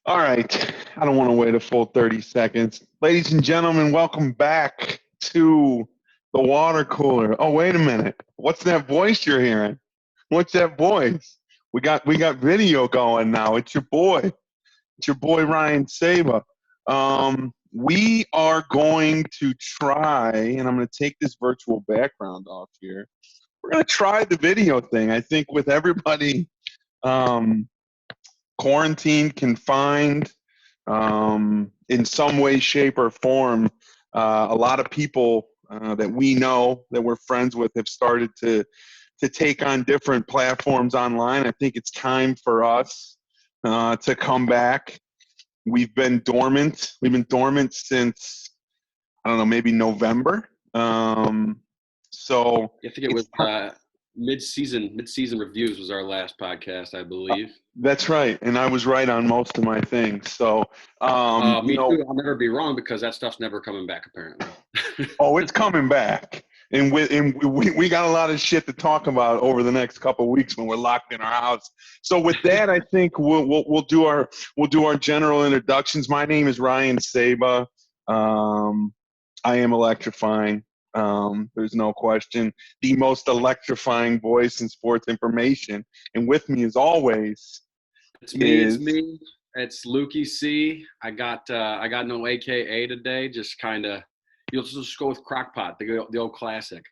All right. I don't want to wait a full 30 seconds. Ladies and gentlemen, welcome back to the water cooler. Oh, wait a minute. What's that voice you're hearing? What's that voice? We got video going now. It's your boy. It's your boy Ryan Saba. We are going to try, and I'm going to take this virtual background off here. We're going to try the video thing. I think with everybody um, quarantined, confined, in some way, shape, or form. A lot of people that we know that we're friends with have started to take on different platforms online. I think it's time for us to come back. We've been dormant. We've been dormant since I don't know, maybe November. So I think it it's was mid-season reviews was our last podcast, I believe. that's right, and I was right on most of my things. So Me too. I'll never be wrong because that stuff's never coming back, apparently. oh, it's coming back. And we got a lot of shit to talk about over the next couple of weeks when we're locked in our house. So with that, I think we'll do our general introductions. My name is Ryan Saba. I am electrifying. There's no question. The most electrifying voice in sports information. And with me, as always, It's me. It's is me. It's Lukey C. I got no AKA today. Just kind of you'll just go with Crockpot, the old classic.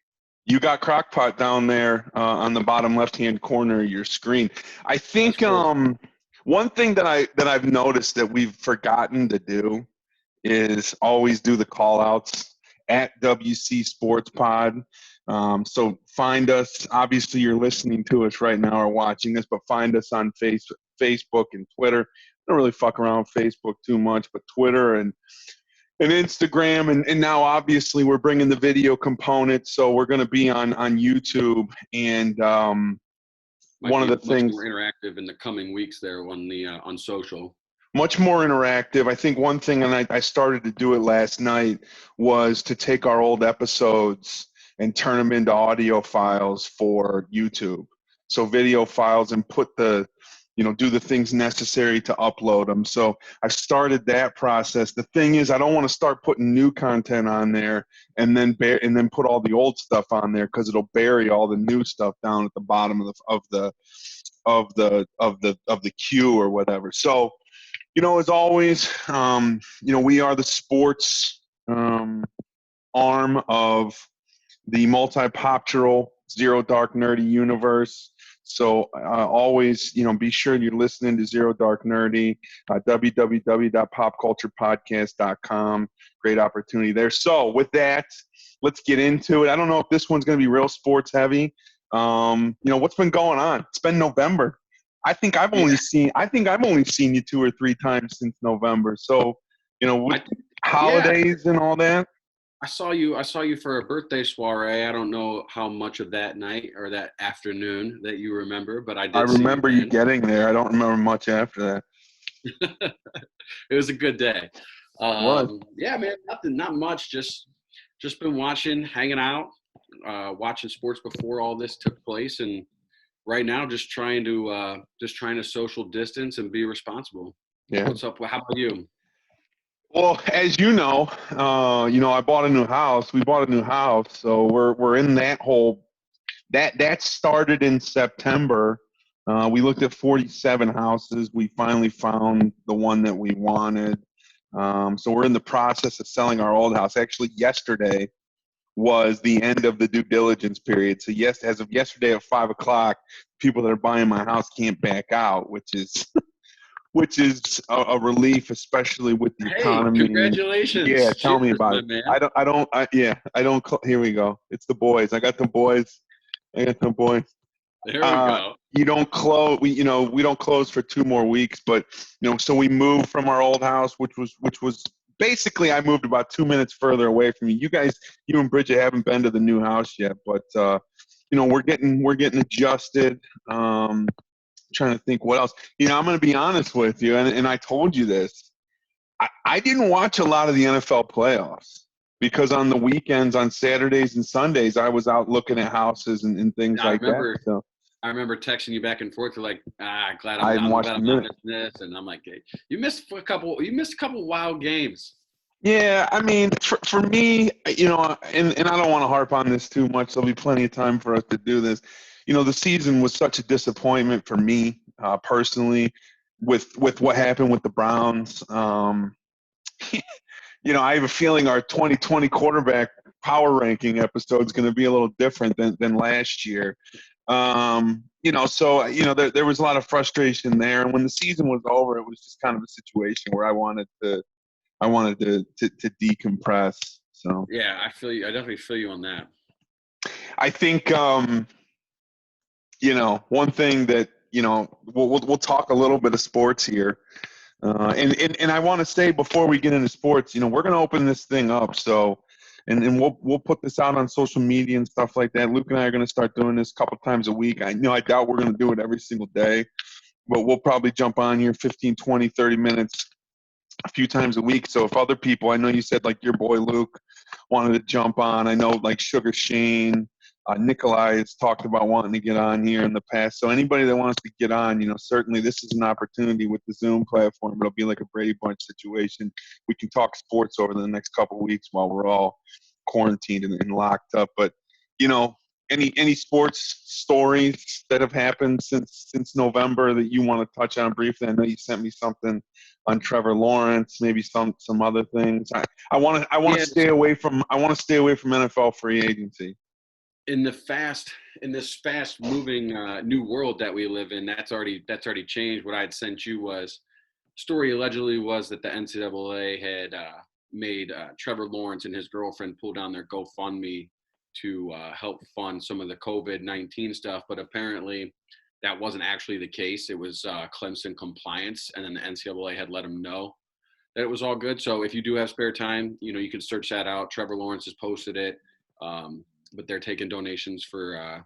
you got Crockpot down there on the bottom left-hand corner of your screen. I That's think cool. one thing that I've noticed that we've forgotten to do is always do the call-outs at WC Sports Pod. So find us. Obviously, you're listening to us right now or watching us, but find us on Facebook and Twitter. I don't really fuck around with Facebook too much, but Twitter and Instagram, and now obviously we're bringing the video component, so we're going to be on YouTube. And Might one of be the much things, more interactive in the coming weeks there on social. much more interactive. I think one thing, and I started to do it last night, was to take our old episodes and turn them into audio files for YouTube. So video files and do the things necessary to upload them. So I started that process. The thing is, I don't want to start putting new content on there and then put all the old stuff on there because it'll bury all the new stuff down at the bottom of the queue or whatever. So as always, we are the sports arm of the multi-poptural Zero Dark Nerdy universe. So always, be sure you're listening to Zero Dark Nerdy, www.popculturepodcast.com. Great opportunity there. So with that, let's get into it. I don't know if this one's going to be real sports heavy. What's been going on? It's been November. Yeah, I think I've only seen you 2 or 3 times since November. So, with I yeah. holidays and all that. I saw you for a birthday soiree. I don't know how much of that night or that afternoon that you remember, but I I did see you remember you then. getting there. I don't remember much after that. It was a good day. It was. Yeah, man, nothing, not much. Just been watching, hanging out, watching sports before all this took place, and right now just trying to social distance and be responsible. Yeah. What's up? How about you? Well, as I bought a new house. We bought a new house, so we're in that whole that started in September. We looked at 47 houses. We finally found the one that we wanted. So we're in the process of selling our old house. Actually, yesterday was the end of the due diligence period. So yes, as of yesterday at 5 o'clock, people that are buying my house can't back out, which is a relief, especially with the Hey, economy. Yeah, congratulations! tell me Cheers, about my it. man. I don't. Here we go. It's the boys. I got the boys. I got the boys. There we go. You don't close. We don't close for 2 more weeks, but so we moved from our old house, which was basically I moved about 2 minutes further away from you. You and Bridget haven't been to the new house yet, but we're getting adjusted. Trying to think what else. I'm going to be honest with you, and I told you this. I didn't watch a lot of the NFL playoffs because on the weekends, on Saturdays and Sundays, I was out looking at houses and things I like that. remember So. I remember texting you back and forth. You're like, glad I hadn't I'm watched glad a I'm not minute. missing this. And I'm like, hey, you missed a couple wild games. Yeah, I mean, for me, and I don't want to harp on this too much. There'll be plenty of time for us to do this. The season was such a disappointment for me personally, with what happened with the Browns. I have a feeling our 2020 quarterback power ranking episode is going to be a little different than last year. There was a lot of frustration there, and when the season was over, it was just kind of a situation where I wanted to decompress. So Yeah, I feel you. I definitely feel you on that. I think one thing that we'll talk a little bit of sports here, and I want to say before we get into sports, we're going to open this thing up. So, and we'll put this out on social media and stuff like that. Luke and I are going to start doing this a couple times a week. I doubt we're going to do it every single day, but we'll probably jump on here 15, 20, 30 minutes a few times a week. So if other people, I know you said like your boy Luke wanted to jump on. I know like Sugar Shane, Nikolai has talked about wanting to get on here in the past. So anybody that wants to get on, certainly this is an opportunity with the Zoom platform. It'll be like a Brady Bunch situation. We can talk sports over the next couple of weeks while we're all quarantined and locked up. But you know, any sports stories that have happened since November that you want to touch on briefly? I know you sent me something on Trevor Lawrence, maybe some other things. I want to Yeah, stay away from NFL free agency. in this fast moving new world that we live in, that's already changed. What I had sent you was story allegedly was that the NCAA had made Trevor Lawrence and his girlfriend pull down their GoFundMe to help fund some of the COVID-19 stuff, but apparently that wasn't actually the case. It was Clemson compliance, and then the NCAA had let them know that it was all good. So if you do have spare time, you can search that out. Trevor Lawrence has posted it, but they're taking donations for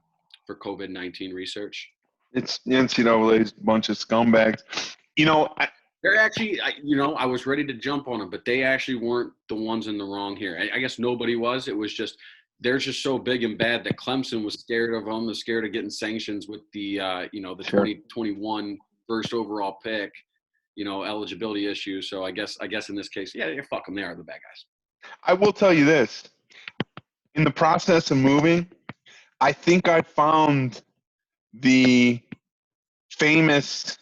COVID-19 research. It's the NCAA's bunch of scumbags. They're actually, I was ready to jump on them, but they actually weren't the ones in the wrong here. I guess nobody was. It was just they're just so big and bad that Clemson was scared of them, was scared of getting sanctions with the the Sure. 2021 first overall pick, eligibility issues. So I guess in this case, yeah, fuck them. They are the bad guys. I will tell you this: in the process of moving, I think I found the famous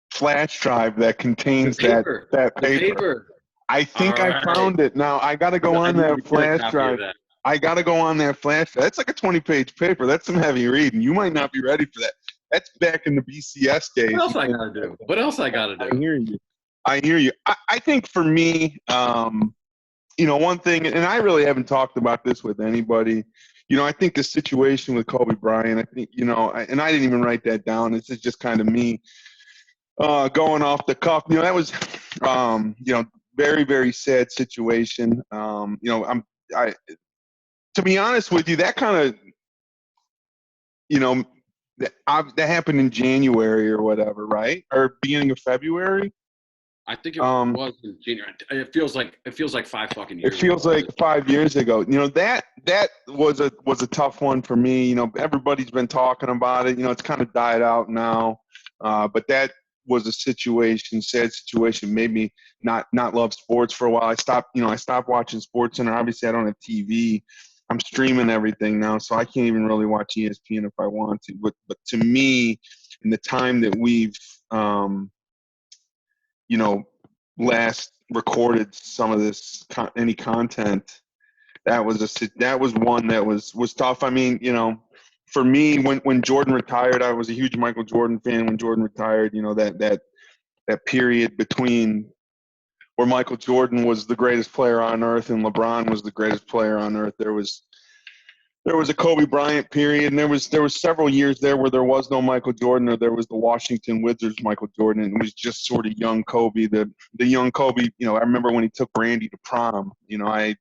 flash drive that contains that The paper. paper. I think All I right. found it. Now I got to go I on need that to get a flash copy drive. of that. I got to go on that flash drive. That's like a 20-page paper. That's some heavy reading. You might not be ready for that. That's back in the BCS days. What else I gotta do? What else I gotta do? I hear you. I think for me, one thing, and I really haven't talked about this with anybody. I think the situation with Kobe Bryant, I think, and I didn't even write that down. This is just kind of me going off the cuff. That was, very, very sad situation. To be honest with you, that kind of, that happened in January or whatever, right? Or beginning of February. I think it was in January. It feels like 5 fucking years. It feels ago. like 5 years ago. That was a tough one for me. Everybody's been talking about it. It's kind of died out now, but that was a sad situation. Made me not love sports for a while. I stopped watching Sports Center. Obviously, I don't have TV. I'm streaming everything now, so I can't even really watch ESPN if I want to. But to me, in the time that we've last recorded some of this any content, that was one that was tough. I mean, for me, when Jordan retired, I was a huge Michael Jordan fan. When Jordan retired, that period between where Michael Jordan was the greatest player on earth and LeBron was the greatest player on earth, there was a Kobe Bryant period, and there was several years there where there was no Michael Jordan, or there was the Washington Wizards Michael Jordan, and it was just sort of young Kobe. The young Kobe, I remember when he took Brandy to prom. The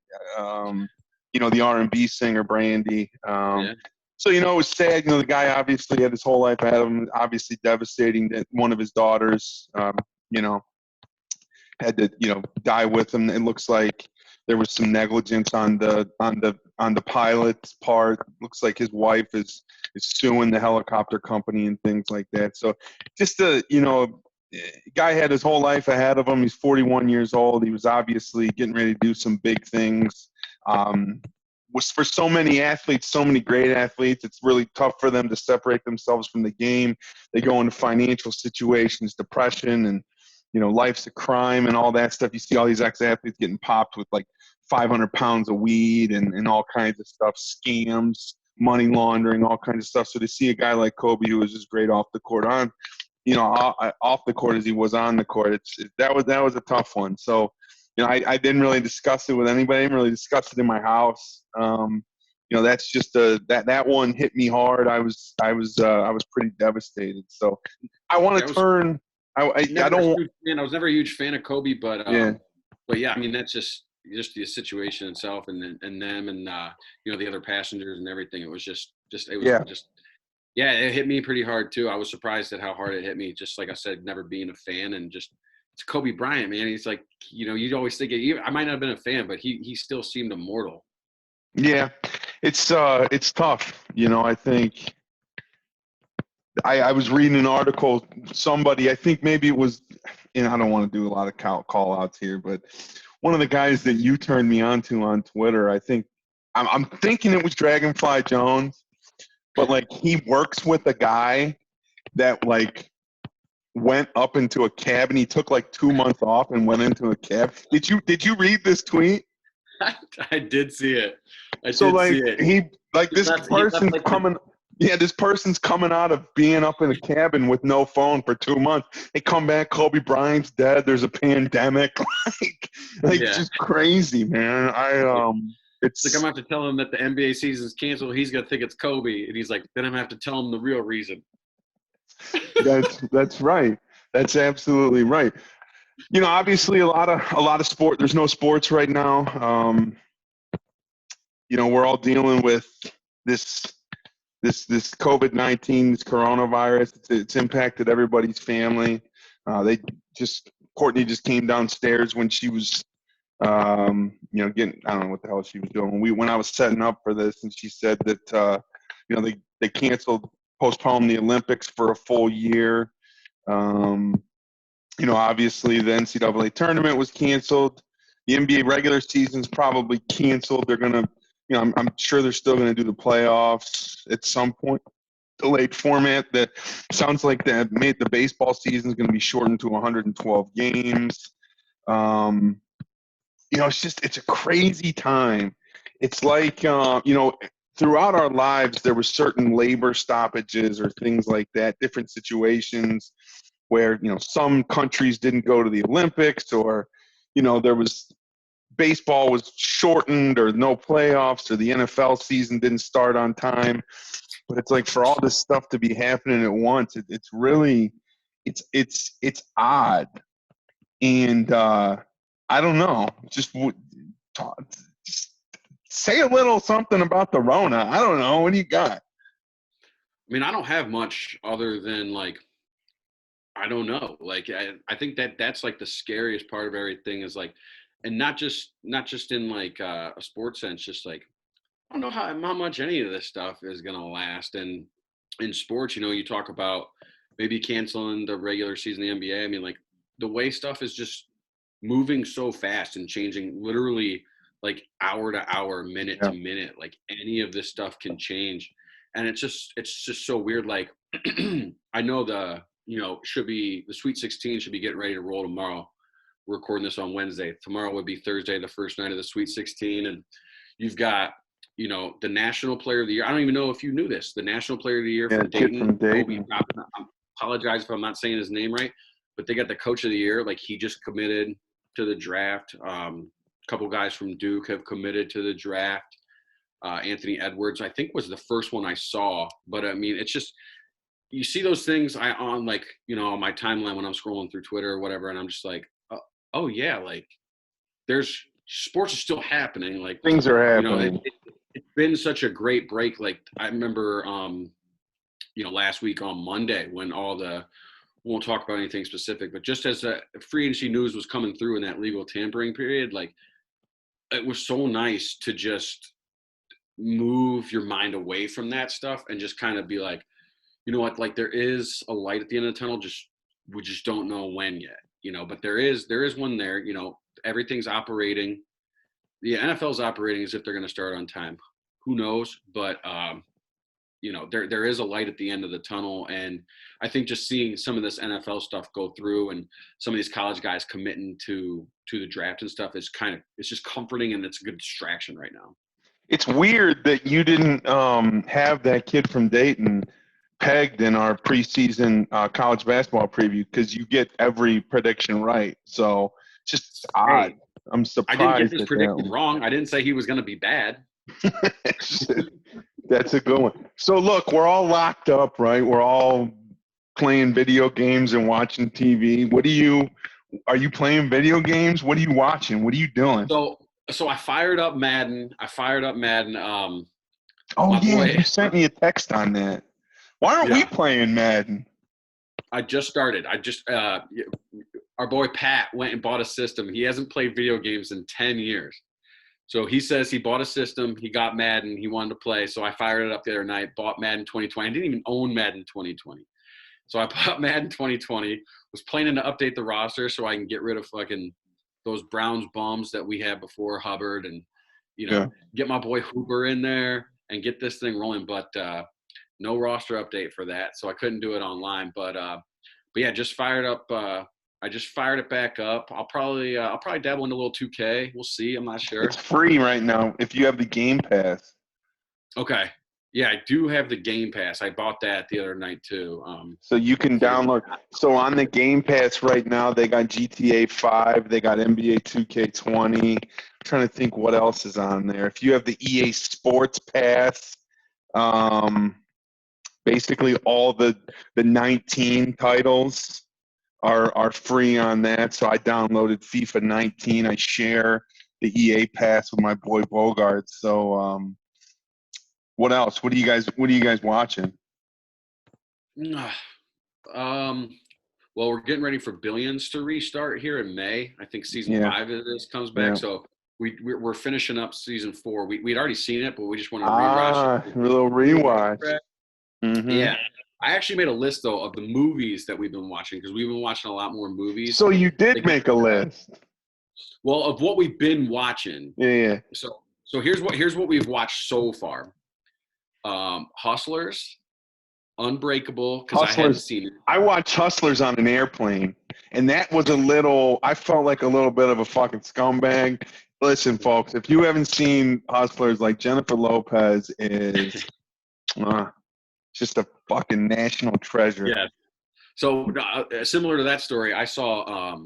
R&B singer Brandy. Yeah. So it was sad. The guy obviously had his whole life ahead of him. Obviously devastating that one of his daughters, had to die with him. It looks like there was some negligence on the pilot's part. Looks like his wife is suing the helicopter company and things like that. So just guy had his whole life ahead of him. He's 41 years old. He was obviously getting ready to do some big things. Was for so many athletes, so many great athletes, it's really tough for them to separate themselves from the game. They go into financial situations, depression, and life's a crime and all that stuff. You see all these ex-athletes getting popped with like 500 pounds of weed and all kinds of stuff, scams, money laundering, all kinds of stuff. So to see a guy like Kobe, who was just great off the court, off the court as he was on the court, that was a tough one. So, I didn't really discuss it with anybody. I didn't really discuss it in my house. That's just that one hit me hard. I was pretty devastated. So I want to turn. I was never a huge fan of Kobe, but yeah. But yeah, I mean that's just the situation itself, and them, and the other passengers and everything. It was just yeah, it hit me pretty hard too. I was surprised at how hard it hit me. Just like I said, never being a fan, and just it's Kobe Bryant, man. He's like, you'd always think I might not have been a fan, but he still seemed immortal. Yeah, it's tough. I think I was reading an article. Somebody, I think maybe it was, and I don't want to do a lot of call outs here, but one of the guys that you turned me on to on Twitter, I think I'm thinking it was Dragonfly Jones, but like he works with a guy that like went up into a cab and he took like 2 months off and went into a cab. Did you read this tweet? I did see it. See it. This person's coming out of being up in a cabin with no phone for 2 months. They come back, Kobe Bryant's dead. There's a pandemic. Just crazy, man. It's like I'm gonna have to tell him that the NBA season's canceled. He's gonna think it's Kobe, and he's like, then I'm gonna have to tell him the real reason. That's right. That's absolutely right. Obviously a lot of sport. There's no sports right now. We're all dealing with this COVID-19, this coronavirus. It's impacted everybody's family. Courtney just came downstairs when she was, getting, I don't know what the hell she was doing. When I was setting up for this, and she said that, they postponed the Olympics for a full year. Obviously the NCAA tournament was canceled. The NBA regular season's probably canceled. They're going to, I'm sure they're still going to do the playoffs at some point. Delayed format that sounds like that made the baseball season is going to be shortened to 112 games. It's a crazy time. It's like, throughout our lives, there were certain labor stoppages or things like that, different situations where, some countries didn't go to the Olympics, or, there was baseball was shortened or no playoffs, or the NFL season didn't start on time. But it's like for all this stuff to be happening at once, it's really, it's odd. And I don't know, just say a little something about the Rona. I don't know. What do you got? I mean, I don't have much other than like, I don't know. Like, I think that's like the scariest part of everything is like, and not just in like a sports sense, just like, I don't know how much any of this stuff is going to last. And in sports, you talk about maybe canceling the regular season of the NBA. I mean, like the way stuff is just moving so fast and changing literally like hour to hour, minute to minute, like any of this stuff can change. And it's just so weird. Like I know the Sweet 16 should be getting ready to roll tomorrow. We're recording this on Wednesday. Tomorrow would be Thursday, the first night of the Sweet 16. And you've got, the National Player of the Year. I don't even know if you knew this. The National Player of the Year from Dayton. Kobe, I apologize if I'm not saying his name right, but they got the Coach of the Year. Like he just committed to the draft. A couple guys from Duke have committed to the draft. Anthony Edwards, I think, was the first one I saw. But I mean, it's just, you see those things on my timeline when I'm scrolling through Twitter or whatever, and I'm just like, oh yeah, like there's sports is still happening. Like things are happening. It's been such a great break. Like I remember, last week on Monday when we won't talk about anything specific, but just as free agency news was coming through in that legal tampering period, like it was so nice to just move your mind away from that stuff and just kind of be like, you know what, like there is a light at the end of the tunnel, just we just don't know when yet, but there is one there. Everything's operating. The NFL's operating as if they're going to start on time. Who knows? But there is a light at the end of the tunnel, and I think just seeing some of this NFL stuff go through and some of these college guys committing to the draft and stuff is it's just comforting, and it's a good distraction right now. It's weird that you didn't have that kid from Dayton pegged in our preseason college basketball preview, because you get every prediction right. So it's just odd. Hey, I'm I didn't get surprised his at prediction that. wrong. I didn't say he was going to be bad. That's a good one. So look, we're all locked up, right? We're all playing video games and watching TV. Are you playing video games? What are you watching? What are you doing? So I fired up Madden. Oh My yeah, boy, you sent me a text on that. Why aren't we yeah, playing Madden? I just started. Our boy Pat went and bought a system. He hasn't played video games in 10 years. So he says he bought a system. He got Madden. He wanted to play. So I fired it up the other night, bought Madden 2020. I didn't even own Madden 2020. So I bought Madden 2020, was planning to update the roster so I can get rid of fucking those Browns bums that we had before Hubbard, and, Yeah. get my boy Hooper in there and get this thing rolling. But no roster update for that. So I couldn't do it online. But yeah, just fired up. I just fired it back up. I'll probably dabble into a little 2K. We'll see. I'm not sure. It's free right now if you have the Game Pass. Okay. Yeah, I do have the Game Pass. I bought that the other night too. So you can download. So on the Game Pass right now, they got GTA 5, they got NBA 2K20. I'm trying to think what else is on there. If you have the EA Sports Pass, basically all the 19 titles are free on that. So I downloaded FIFA 19. I share the EA Pass with my boy Bogart. So what else? What are you guys watching? Well, we're getting ready for Billions to restart here in May. I think season 5 of this comes back. Yeah. So we're finishing up season 4. We'd already seen it, but we just want to rewatch it. A little rewatch. Mm-hmm. Yeah. I actually made a list, though, of the movies that we've been watching, because we've been watching a lot more movies. So you did make a list. Well, of what we've been watching. Yeah. So here's what we've watched so far. Hustlers, Unbreakable, because I hadn't seen it. I watched Hustlers on an airplane, and that was I felt like a little bit of a fucking scumbag. Listen, folks, if you haven't seen Hustlers, like, Jennifer Lopez is just a fucking national treasure. Yeah. So similar to that story, I saw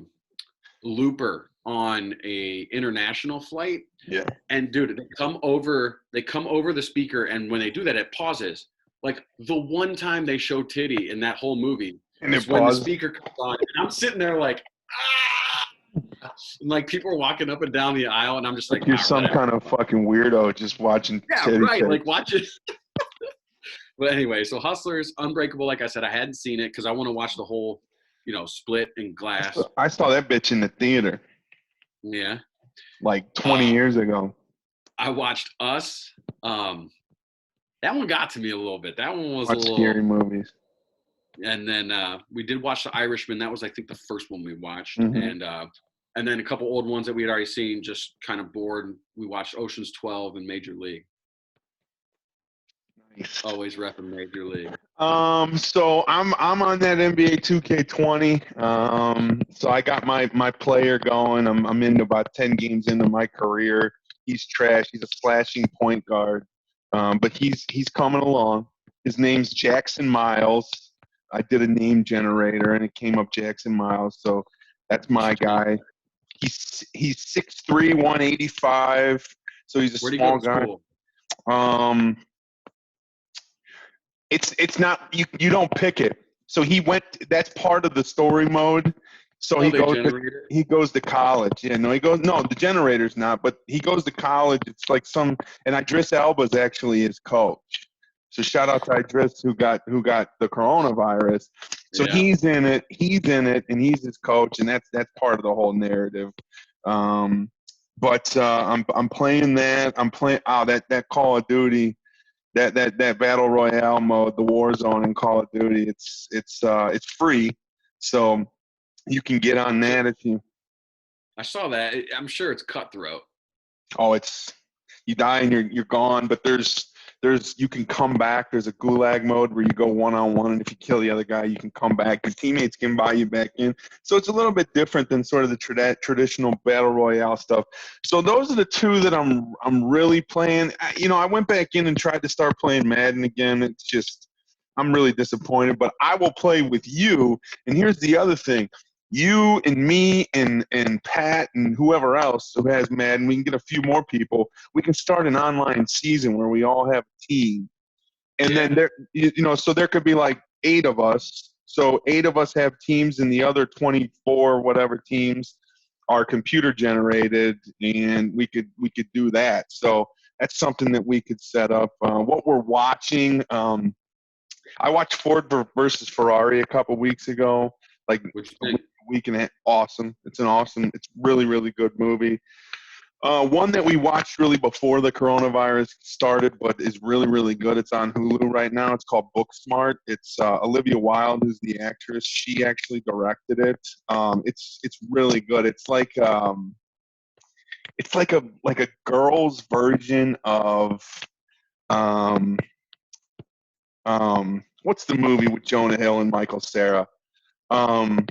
Looper on a international flight. Yeah. And dude, they come over the speaker, and when they do that, it pauses. Like the one time they show titty in that whole movie, and it's when the speaker comes on, and I'm sitting there like, ah! And like people are walking up and down the aisle, and I'm just like, you're some kind of fucking weirdo just watching. Yeah, right. Like watch it. But anyway, so Hustlers, Unbreakable. Like I said, I hadn't seen it because I want to watch the whole, Split and Glass. I saw that bitch in the theater. Yeah. Like 20 years ago. I watched Us. That one got to me a little bit. That one was a little scary movies. And then we did watch The Irishman. That was, I think, the first one we watched. Mm-hmm. And then a couple old ones that we had already seen, just kind of bored. We watched Ocean's 12 and Major League. Nice. Always repping Major League. So I'm on that NBA 2K20. So I got my player going. I'm into about 10 games into my career. He's trash. He's a slashing point guard. But he's coming along. His name's Jackson Miles. I did a name generator and it came up Jackson Miles. So that's my guy. He's 6'3", 185. So he's a small guy. It's not you don't pick it. So that's part of the story mode. So he goes to college. Yeah, the generator's not, but he goes to college. It's like and Idris Elba's actually his coach. So shout out to Idris who got the coronavirus. So he's in it, and he's his coach, and that's part of the whole narrative. But I'm playing that. I'm playing that Call of Duty, that battle royale mode, the Warzone in Call of Duty. It's free, so you can get on So that if you. I saw that. I'm sure it's cutthroat. Oh, it's you die and you're gone. But there's you can come back. There's a gulag mode where you go one on one, and if you kill the other guy, you can come back. Your teammates can buy you back in. So it's a little bit different than sort of the traditional battle royale stuff. So those are the two that I'm really playing. I went back in and tried to start playing Madden again. It's just I'm really disappointed. But I will play with you. And here's the other thing: you and me and Pat and whoever else who has Madden, we can get a few more people. We can start an online season where we all have a team, and then Yeah. so there could be like 8 of us. So 8 of us have teams, and the other 24 whatever teams are computer generated, and we could do that. So that's something that we could set up. What we're watching, I watched Ford versus Ferrari a couple weeks ago, like Which a thing? week and a half. Awesome. It's really, really good movie. One that we watched really before the coronavirus started, but is really, really good. It's on Hulu right now. It's called Booksmart. It's Olivia Wilde, who's the actress. She actually directed it. It's really good. It's like a girl's version of um, what's the movie with Jonah Hill and Michael Cera? Um,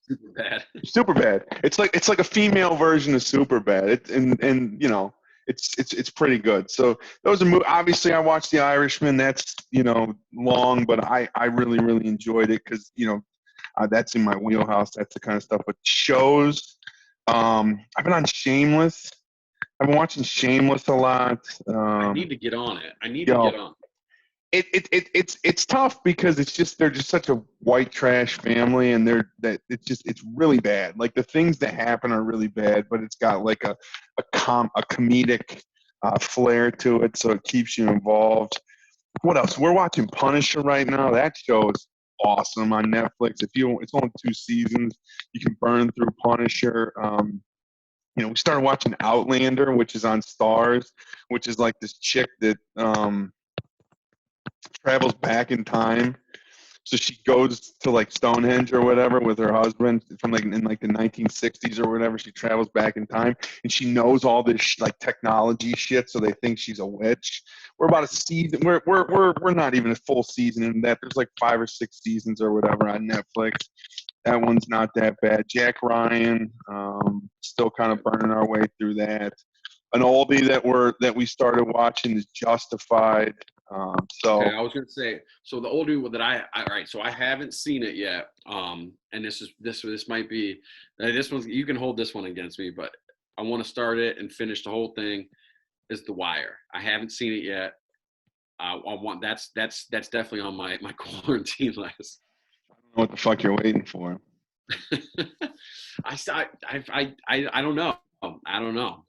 Super bad. Superbad. It's like a female version of Superbad. And it's pretty good. So those are obviously I watched The Irishman. That's long, but I really really enjoyed it because that's in my wheelhouse. That's the kind of stuff. But shows, I've been on Shameless. I've been watching Shameless a lot. I need to get on it. I need to Yo, get on. it's tough because they're just such a white trash family, and it's really bad. Like the things that happen are really bad, but it's got like a comedic flair to it, so it keeps you involved. What else? We're watching Punisher right now. That show is awesome on Netflix. It's only 2 seasons. You can burn through Punisher. We started watching Outlander, which is on Stars, which is like this chick that travels back in time. So she goes to like Stonehenge or whatever with her husband from like in like the 1960s or whatever. She travels back in time and she knows all this like technology shit. So they think she's a witch. We're about a season. We're not even a full season in that. There's like 5 or 6 seasons or whatever on Netflix. That one's not that bad. Jack Ryan, still kind of burning our way through that. An oldie that we started watching is Justified. Okay, So I was gonna say. So the older one that all right. So I haven't seen it yet. And this might be this one's you can hold this one against me, but I want to start it and finish the whole thing. Is The Wire? I haven't seen it yet. I want that's definitely on my quarantine list. I don't know what the fuck you're waiting for. I saw I don't know. I don't know.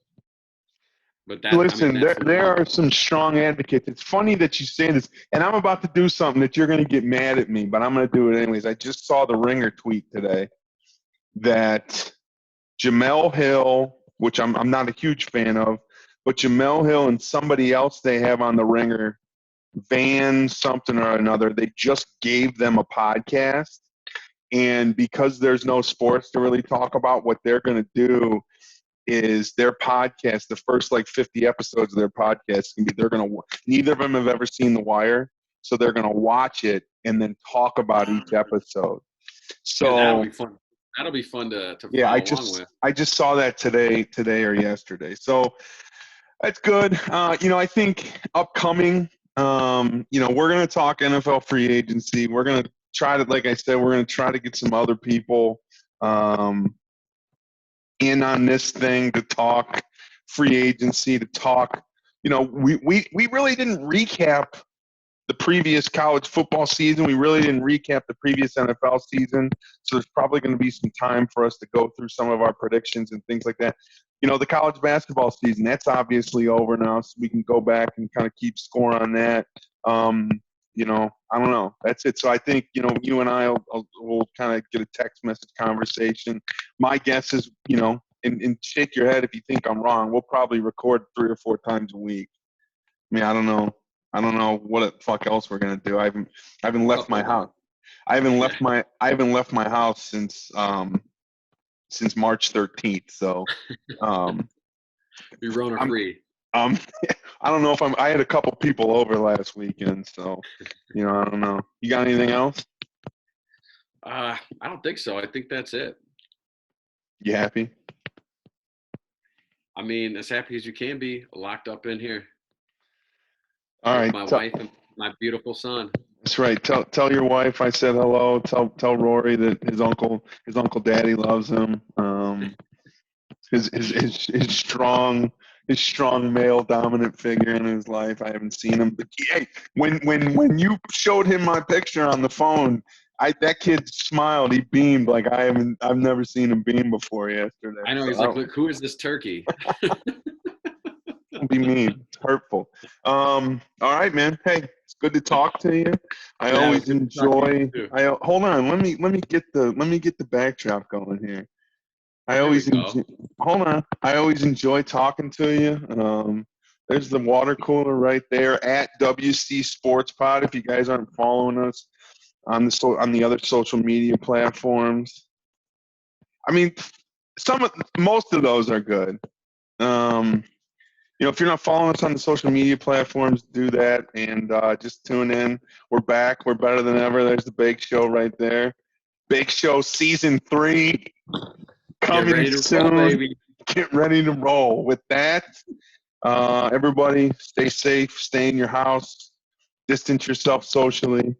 But I mean Listen, there that's there are some strong advocates. It's funny that you say this, and I'm about to do something that you're going to get mad at me, but I'm going to do it anyways. I just saw the Ringer tweet today that Jamel Hill, which I'm not a huge fan of, but Jamel Hill and somebody else they have on the Ringer, Van something or another, they just gave them a podcast. And because there's no sports to really talk about, what they're going to do is their podcast, the first like 50 episodes of their podcast, can be neither of them have ever seen The Wire, so they're going to watch it and then talk about each episode. yeah, that'll So be fun. That'll be fun to yeah, I follow along just with. I just saw that today or yesterday. So that's good. I think upcoming, we're going to talk NFL free agency. We're going to try to, like I said, we're going to try to get some other people um, in on this thing to talk free agency, to talk. We really didn't recap the previous college football season. We really didn't recap the previous NFL season. So there's probably going to be some time for us to go through some of our predictions and things like that. The college basketball season, that's obviously over now, so we can go back and kind of keep score on that. I don't know. That's it. So I think, you and I will kind of get a text message conversation. My guess is, and shake your head if you think I'm wrong. We'll probably record 3 or 4 times a week. I mean, I don't know. I don't know what the fuck else we're gonna do. I haven't left my house. Yeah. I haven't left my house since March 13th. So um, You're Rona I'm free. um I don't know if I had a couple people over last weekend, so I don't know. You got anything else? I don't think so. I think that's it. You happy? I mean, as happy as you can be, locked up in here All with right. my wife and my beautiful son. That's right. Tell your wife I said hello. Tell Rory that his uncle Daddy loves him. His strong male dominant figure in his life. I haven't seen him, but hey, when you showed him my picture on the phone, that kid smiled. He beamed like I've never seen him beam before yesterday. I know. He's like, So look, who is this turkey? don't be mean. It's hurtful. All right, man. Hey, it's good to talk to you. I Yeah, it was always good to talk to you enjoy. too. Hold on. Let me get the backdrop going here. I There we always go. enjoy, hold on. I always enjoy talking to you. There's the water cooler right there at WC Sports Pod. If you guys aren't following us on the other social media platforms, I mean, most of those are good. Um, if you're not following us on the social media platforms, do that and just tune in. We're back. We're better than ever. There's the Bake Show right there. Bake Show season 3 Get coming ready to roll, soon. baby. Get ready to roll. With that, everybody stay safe, stay in your house, distance yourself socially.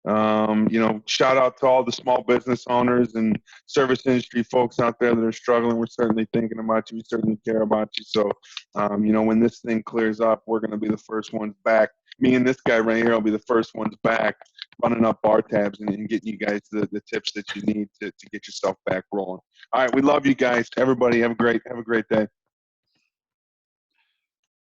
Shout out to all the small business owners and service industry folks out there that are struggling. We're certainly thinking about you. We certainly care about you. So, when this thing clears up, we're going to be the first ones back. Me and this guy right here will be the first ones back running up bar tabs and getting you guys the tips that you need to get yourself back rolling. All right. We love you guys. Everybody have a great day.